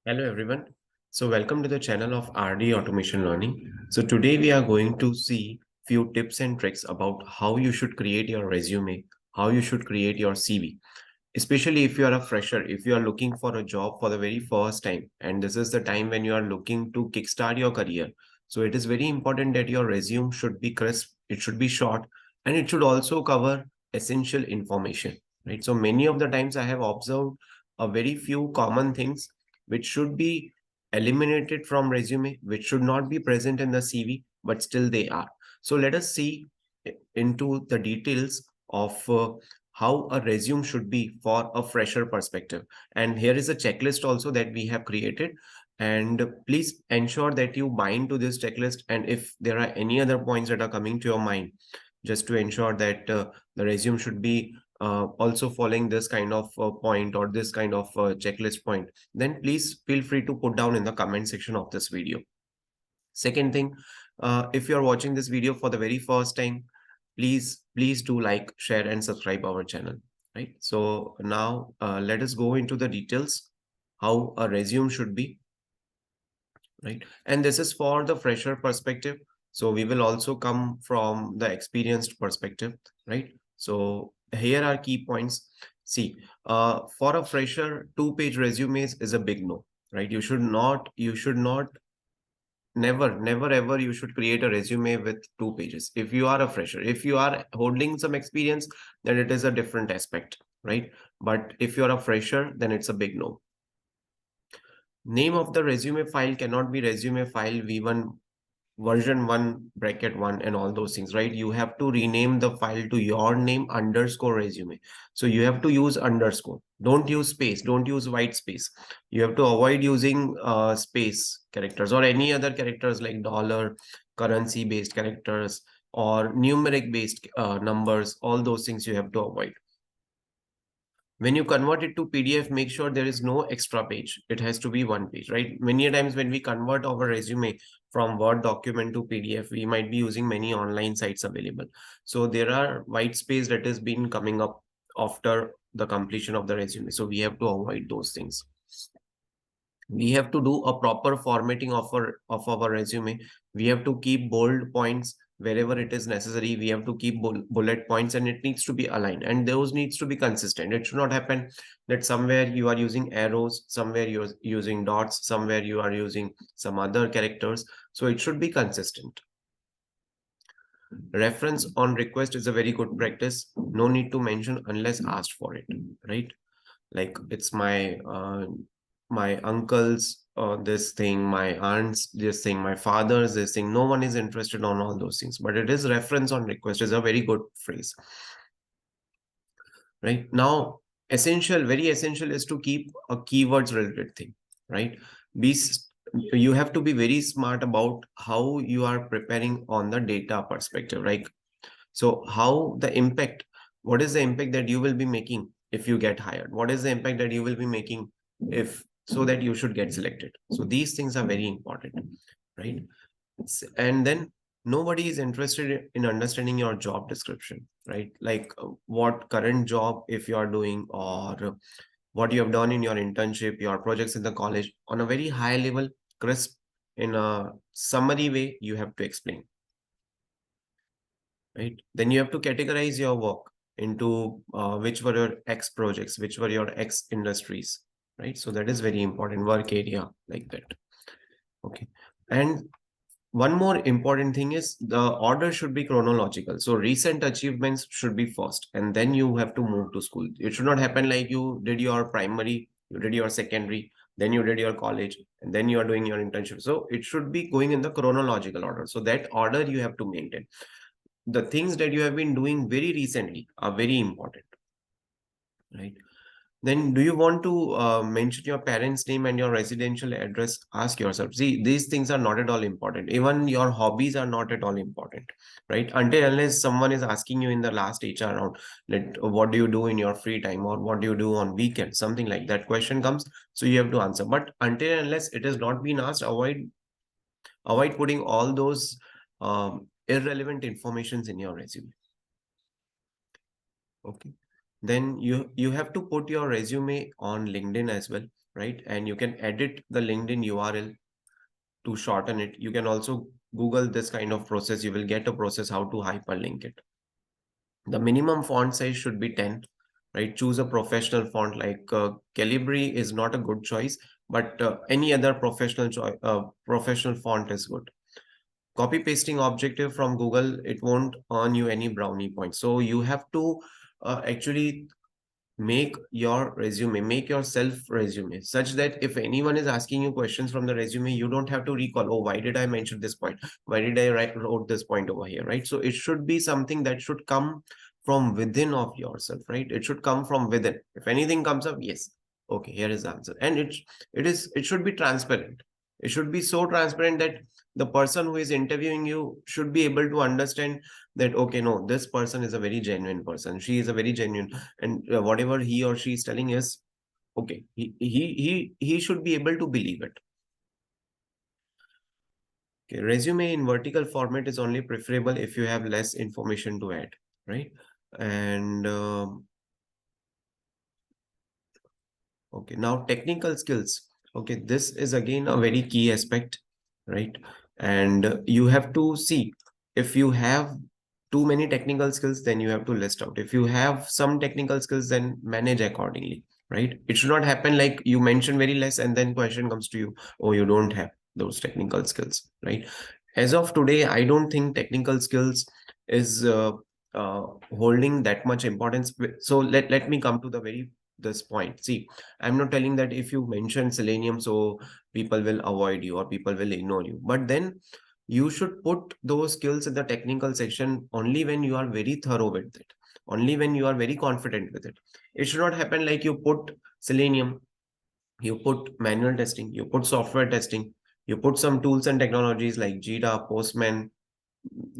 Hello everyone. So welcome to the channel of RD Automation Learning. So today we are going to see few tips and tricks about how you should create your resume, how you should create your CV. Especially if you are a fresher, if you are looking for a job for the very first time, and this is the time when you are looking to kickstart your career. So it is very important that your resume should be crisp, it should be short, and it should also cover essential information, right? So many of the times I have observed a very few common things which should be eliminated from resume, which should not be present in the CV, but still they are. So let us see into the details of how a resume should be for a fresher perspective. And here is a checklist also that we have created. And please ensure that you bind to this checklist. And if there are any other points that are coming to your mind, just to ensure that the resume should be also following this kind of point or this kind of checklist point, then please feel free to put down in the comment section of this video. Second thing, if you're watching this video for the very first time, please do like, share, and subscribe our channel. Right. So now let us go into the details how a resume should be. Right. And this is for the fresher perspective. So we will also come from the experienced perspective. Right. So here are key points. See, for a fresher, 2-page resumes is a big no. Right. You should not never ever you should create a resume with 2 pages if you are a fresher. If you are holding some experience, then it is a different aspect, right? But if you're a fresher, then it's a big no. Name of the resume file cannot be resume file v1 version 1 bracket 1 and all those things, right? You have to rename the file to your name underscore resume. So you have to use underscore. Don't use space. Don't use white space. You have to avoid using space characters or any other characters like dollar, currency based characters or numeric based numbers. All those things you have to avoid. When you convert it to PDF, make sure there is no extra page. It has to be 1 page, right? Many times when we convert our resume from Word document to PDF, we might be using many online sites available. So there are white space that has been coming up after the completion of the resume. So we have to avoid those things. We have to do a proper formatting of our resume. We have to keep bold points wherever it is necessary. We have to keep bullet points, and it needs to be aligned, and those needs to be consistent. It should not happen that somewhere you are using arrows, somewhere you're using dots, somewhere you are using some other characters. So it should be consistent. Reference on request is a very good practice. No need to mention unless asked for it, right? Like it's my uncle's this thing, my aunt's this thing, my father's this thing. No one is interested on all those things, but it is reference on request is a very good phrase. Right now, very essential is to keep a keywords related thing, right? You have to be very smart about how you are preparing on the data perspective, right? So what is the impact that you will be making if you get hired? What is the impact that you will be making if so that you should get selected? So these things are very important, right? And then nobody is interested in understanding your job description, right? Like what current job if you are doing, or what you have done in your internship, your projects in the college on a very high level, crisp, in a summary way, you have to explain, right? Then you have to categorize your work into which were your X projects, which were your X industries, right? So that is very important, work area like that. Okay. And one more important thing is the order should be chronological. So recent achievements should be first, and then you have to move to school. It should not happen like you did your primary, you did your secondary, then you did your college, and then you are doing your internship. So it should be going in the chronological order. So that order you have to maintain. The things that you have been doing very recently are very important, right? Then do you want to mention your parents' name and your residential address? Ask yourself. See, these things are not at all important. Even your hobbies are not at all important, right? Until unless someone is asking you in the last HR round, what do you do in your free time, or what do you do on weekends? Something like that question comes, so you have to answer. But until unless it has not been asked, avoid putting all those irrelevant informations in your resume. Okay. then you have to put your resume on LinkedIn as well, right? And you can edit the LinkedIn URL to shorten it. You can also Google this kind of process. You will get a process how to hyperlink it. The minimum font size should be 10, right? Choose a professional font like Calibri is not a good choice, but any other professional font is good. Copy pasting objective from Google, it won't earn you any brownie points. So you have to actually make your resume, make your self resume such that if anyone is asking you questions from the resume, you don't have to recall, oh, why did I mention this point? Why did I wrote this point over here, right? So it should be something that should come from within of yourself, right? It should come from within. If anything comes up, yes, okay, here is the answer. And it should be transparent. It should be so transparent that the person who is interviewing you should be able to understand that, okay, no, this person is a very genuine person. She is a very genuine, and whatever he or she is telling is okay. He should be able to believe it. Okay, resume in vertical format is only preferable if you have less information to add, right? And okay, now technical skills. Okay, this is again a very key aspect, right? And you have to see if you have too many technical skills, then you have to list out. If you have some technical skills, then manage accordingly, right? It should not happen like you mention very less and then question comes to you, oh, you don't have those technical skills, right? As of today, I don't think technical skills is holding that much importance. So let me come to the very this point. See, I'm not telling that if you mention Selenium, so people will avoid you or people will ignore you. But then you should put those skills in the technical section only when you are very thorough with it, only when you are very confident with it. It should not happen like you put Selenium, you put manual testing, you put software testing, you put some tools and technologies like Jira, Postman,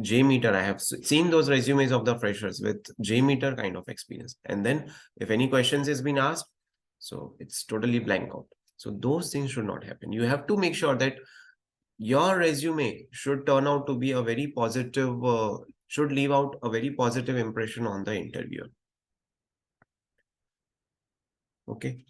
JMeter. I have seen those resumes of the freshers with JMeter kind of experience. And then if any questions has been asked, so it's totally blank out. So those things should not happen. You have to make sure that your resume should turn out to be a very positive, should leave out a very positive impression on the interviewer. Okay.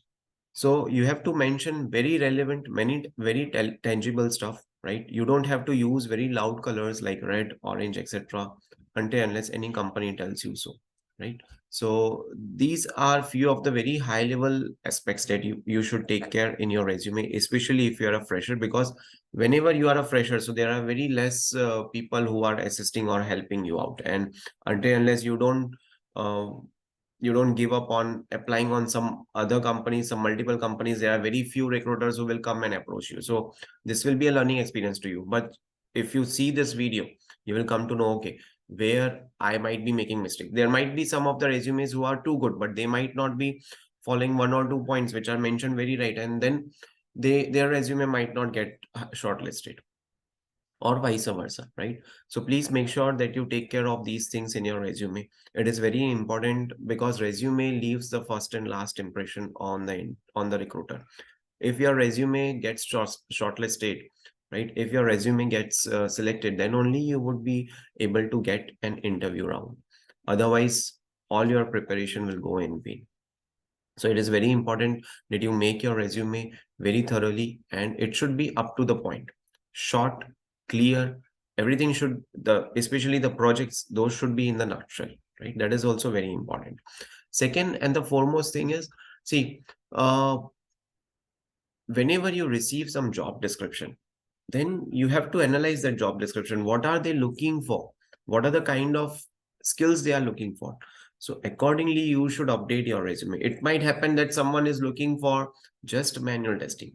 So you have to mention very relevant, many very tangible stuff, right? You don't have to use very loud colors like red, orange, etc. until unless any company tells you so, right? So these are few of the very high level aspects that you should take care in your resume, especially if you're a fresher, because whenever you are a fresher, so there are very less people who are assisting or helping you out. And until unless uh, you don't give up on applying on some other companies, some multiple companies, there are very few recruiters who will come and approach you. So this will be a learning experience to you. But if you see this video, you will come to know, okay, where I might be making mistake. There might be some of the resumes who are too good, but they might not be following one or two points which are mentioned very right, and then their resume might not get shortlisted, or vice versa, right? So please make sure that you take care of these things in your resume. It is very important because resume leaves the first and last impression on the recruiter. If your resume gets shortlisted, right, if your resume gets selected, then only you would be able to get an interview round. Otherwise, all your preparation will go in vain. So it is very important that you make your resume very thoroughly, and it should be up to the point, short, clear. Everything should, especially the projects, those should be in the nutshell, right? That is also very important. Second and the foremost thing is, see, whenever you receive some job description, then you have to analyze that job description. What are they looking for? What are the kind of skills they are looking for? So accordingly, you should update your resume. It might happen that someone is looking for just manual testing.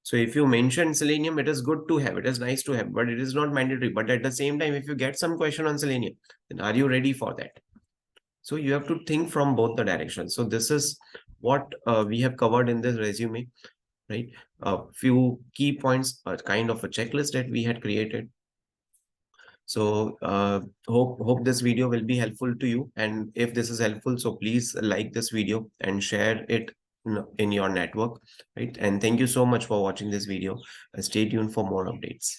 So if you mention Selenium, it is good to have, it is nice to have, but it is not mandatory. But at the same time, if you get some question on Selenium, then are you ready for that? So you have to think from both the directions. So this is what we have covered in this resume, right? A few key points, a kind of a checklist that we had created. So hope this video will be helpful to you. And if this is helpful, so please like this video and share it in your network, right? And thank you so much for watching this video. Stay tuned for more updates.